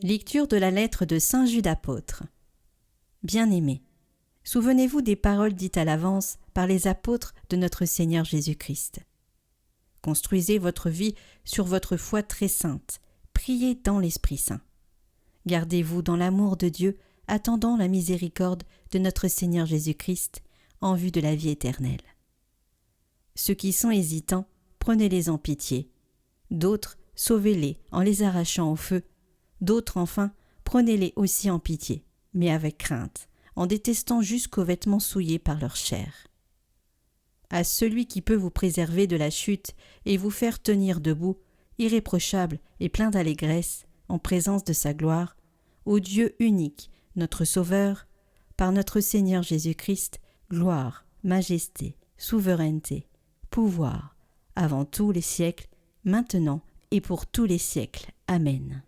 Lecture de la lettre de Saint Jude apôtre. Bien-aimés, souvenez-vous des paroles dites à l'avance par les apôtres de notre Seigneur Jésus-Christ. Construisez votre vie sur votre foi très sainte, priez dans l'Esprit Saint. Gardez-vous dans l'amour de Dieu, attendant la miséricorde de notre Seigneur Jésus-Christ en vue de la vie éternelle. Ceux qui sont hésitants, prenez-les en pitié. D'autres, sauvez-les en les arrachant au feu. D'autres, enfin, prenez-les aussi en pitié, mais avec crainte, en détestant jusqu'aux vêtements souillés par leur chair. À celui qui peut vous préserver de la chute et vous faire tenir debout, irréprochable et plein d'allégresse, en présence de sa gloire, au Dieu unique, notre Sauveur, par notre Seigneur Jésus-Christ, gloire, majesté, souveraineté, pouvoir, avant tous les siècles, maintenant et pour tous les siècles. Amen.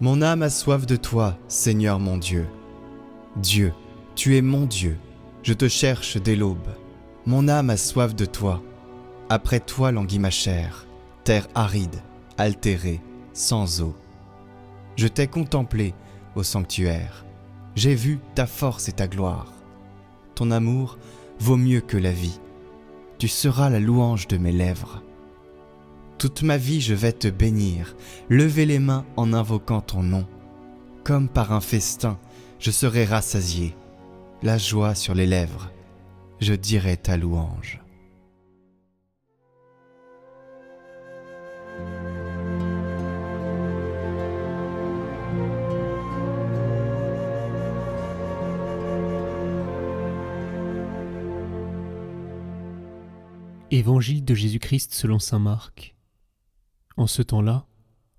Mon âme a soif de toi, Seigneur mon Dieu. Dieu, tu es mon Dieu, je te cherche dès l'aube. Mon âme a soif de toi. Après toi languit ma chair, terre aride, altérée, sans eau. Je t'ai contemplé au sanctuaire. J'ai vu ta force et ta gloire. Ton amour vaut mieux que la vie. Tu seras la louange de mes lèvres. Toute ma vie je vais te bénir, lever les mains en invoquant ton nom. Comme par un festin, je serai rassasié, la joie sur les lèvres, je dirai ta louange. Évangile de Jésus-Christ selon saint Marc. En ce temps-là,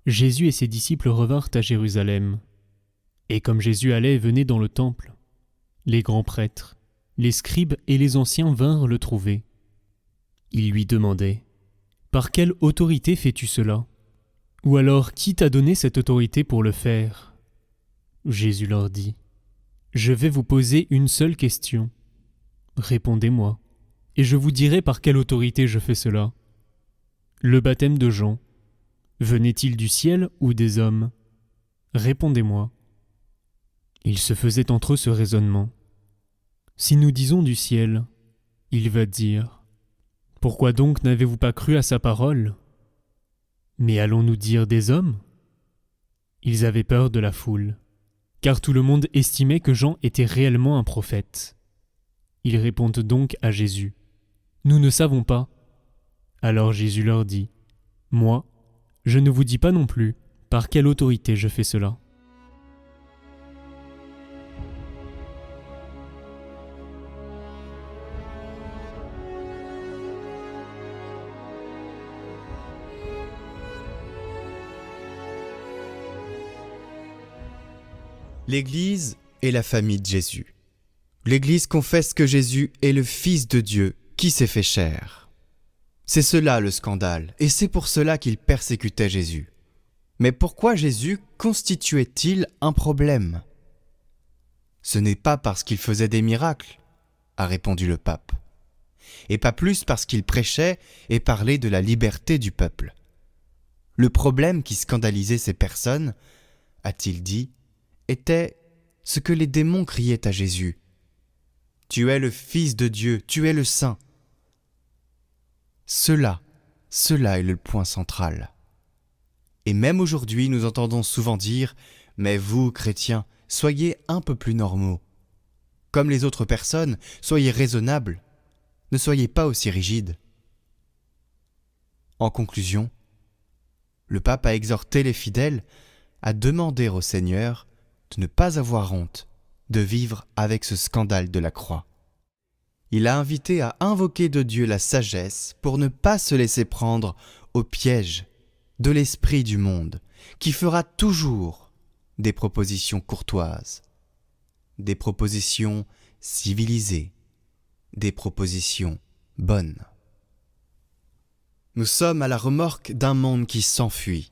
Jésus et ses disciples revinrent à Jérusalem. Et comme Jésus allait et venait dans le temple, les grands prêtres, les scribes et les anciens vinrent le trouver. Ils lui demandaient : « Par quelle autorité fais-tu cela ? Ou alors qui t'a donné cette autorité pour le faire ?» Jésus leur dit : « Je vais vous poser une seule question. Répondez-moi, et je vous dirai par quelle autorité je fais cela. Le baptême de Jean, venait-il du ciel ou des hommes ? Répondez-moi. » Ils se faisaient entre eux ce raisonnement. Si nous disons du ciel, il va dire : « Pourquoi donc n'avez-vous pas cru à sa parole ? Mais allons-nous dire des hommes ? » Ils avaient peur de la foule, car tout le monde estimait que Jean était réellement un prophète. Ils répondent donc à Jésus : « Nous ne savons pas. » Alors Jésus leur dit : « Moi, je ne vous dis pas non plus par quelle autorité je fais cela. » L'Église est la famille de Jésus. L'Église confesse que Jésus est le Fils de Dieu qui s'est fait chair. C'est cela le scandale, et c'est pour cela qu'il persécutait Jésus. Mais pourquoi Jésus constituait-il un problème ? Ce n'est pas parce qu'il faisait des miracles, a répondu le pape, et pas plus parce qu'il prêchait et parlait de la liberté du peuple. Le problème qui scandalisait ces personnes, a-t-il dit, était ce que les démons criaient à Jésus. « Tu es le Fils de Dieu, tu es le Saint. » Cela est le point central. Et même aujourd'hui, nous entendons souvent dire « Mais vous, chrétiens, soyez un peu plus normaux. Comme les autres personnes, soyez raisonnables. Ne soyez pas aussi rigides. » En conclusion, le pape a exhorté les fidèles à demander au Seigneur de ne pas avoir honte de vivre avec ce scandale de la croix. Il a invité à invoquer de Dieu la sagesse pour ne pas se laisser prendre au piège de l'esprit du monde qui fera toujours des propositions courtoises, des propositions civilisées, des propositions bonnes. Nous sommes à la remorque d'un monde qui s'enfuit.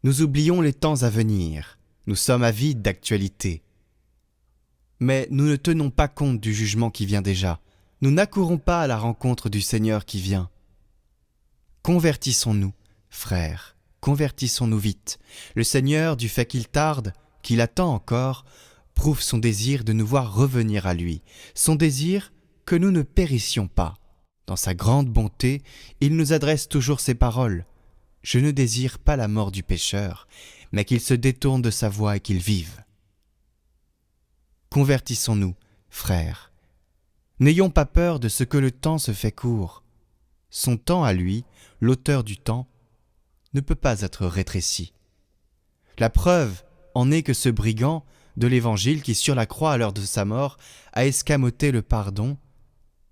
Nous oublions les temps à venir. Nous sommes avides d'actualité. Mais nous ne tenons pas compte du jugement qui vient déjà. Nous n'accourons pas à la rencontre du Seigneur qui vient. Convertissons-nous, frères, convertissons-nous vite. Le Seigneur, du fait qu'il tarde, qu'il attend encore, prouve son désir de nous voir revenir à lui, son désir que nous ne périssions pas. Dans sa grande bonté, il nous adresse toujours ces paroles. « Je ne désire pas la mort du pécheur, mais qu'il se détourne de sa voie et qu'il vive. » Convertissons-nous, frères. N'ayons pas peur de ce que le temps se fait court. Son temps à lui, l'auteur du temps, ne peut pas être rétréci. La preuve en est que ce brigand de l'Évangile qui, sur la croix à l'heure de sa mort, a escamoté le pardon,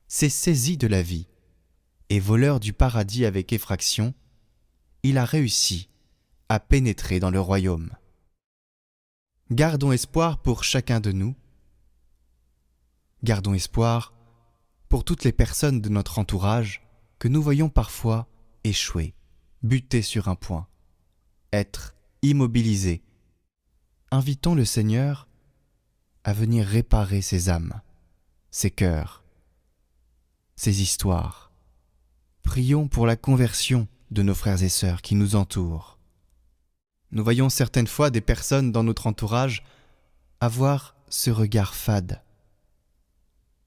s'est saisi de la vie, et voleur du paradis avec effraction, il a réussi à pénétrer dans le royaume. Gardons espoir pour chacun de nous. Gardons espoir pour toutes les personnes de notre entourage que nous voyons parfois échouer, buter sur un point, être immobilisés. Invitons le Seigneur à venir réparer ces âmes, ces cœurs, ces histoires. Prions pour la conversion de nos frères et sœurs qui nous entourent. Nous voyons certaines fois des personnes dans notre entourage avoir ce regard fade,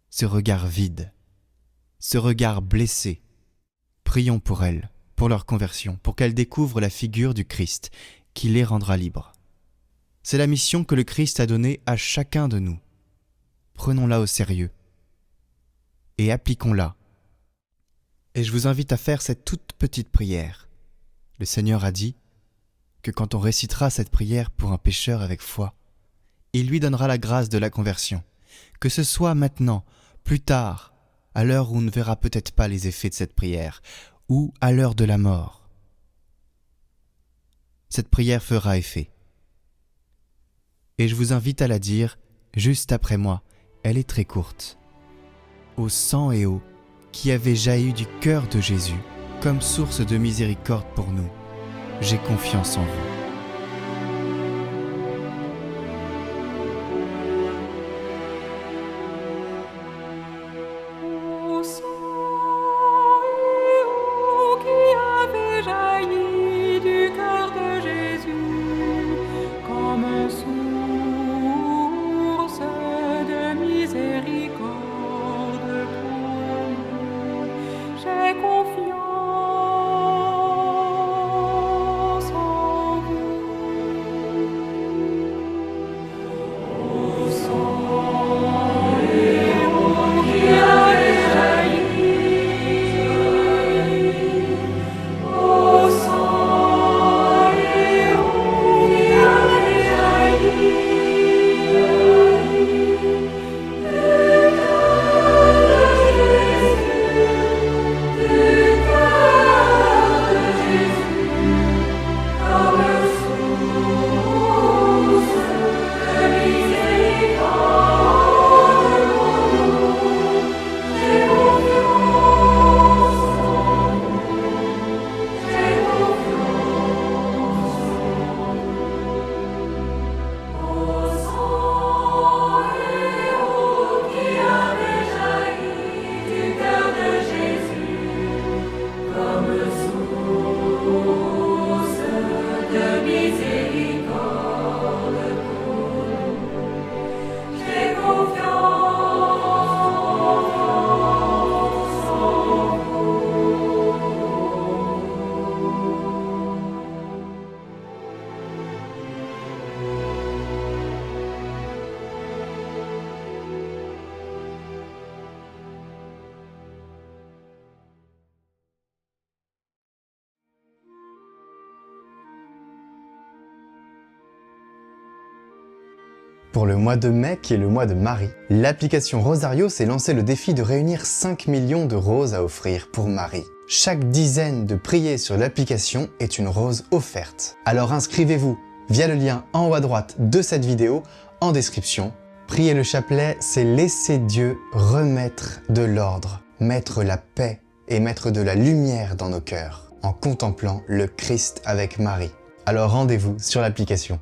ce regard vide, ce regard blessé. Prions pour elles, pour leur conversion, pour qu'elles découvrent la figure du Christ qui les rendra libres. C'est la mission que le Christ a donnée à chacun de nous. Prenons-la au sérieux et appliquons-la. Et je vous invite à faire cette toute petite prière. Le Seigneur a dit que quand on récitera cette prière pour un pécheur avec foi, il lui donnera la grâce de la conversion. Que ce soit maintenant, plus tard, à l'heure où on ne verra peut-être pas les effets de cette prière, ou à l'heure de la mort. Cette prière fera effet. Et je vous invite à la dire juste après moi. Elle est très courte. Au sang et eau qui avait jailli du cœur de Jésus comme source de miséricorde pour nous, j'ai confiance en vous. Pour le mois de mai, qui est le mois de Marie, l'application Rosario s'est lancé le défi de réunir 5 millions de roses à offrir pour Marie. Chaque dizaine de prières sur l'application est une rose offerte. Alors inscrivez-vous via le lien en haut à droite de cette vidéo, en description. Prier le chapelet, c'est laisser Dieu remettre de l'ordre, mettre la paix et mettre de la lumière dans nos cœurs, en contemplant le Christ avec Marie. Alors rendez-vous sur l'application.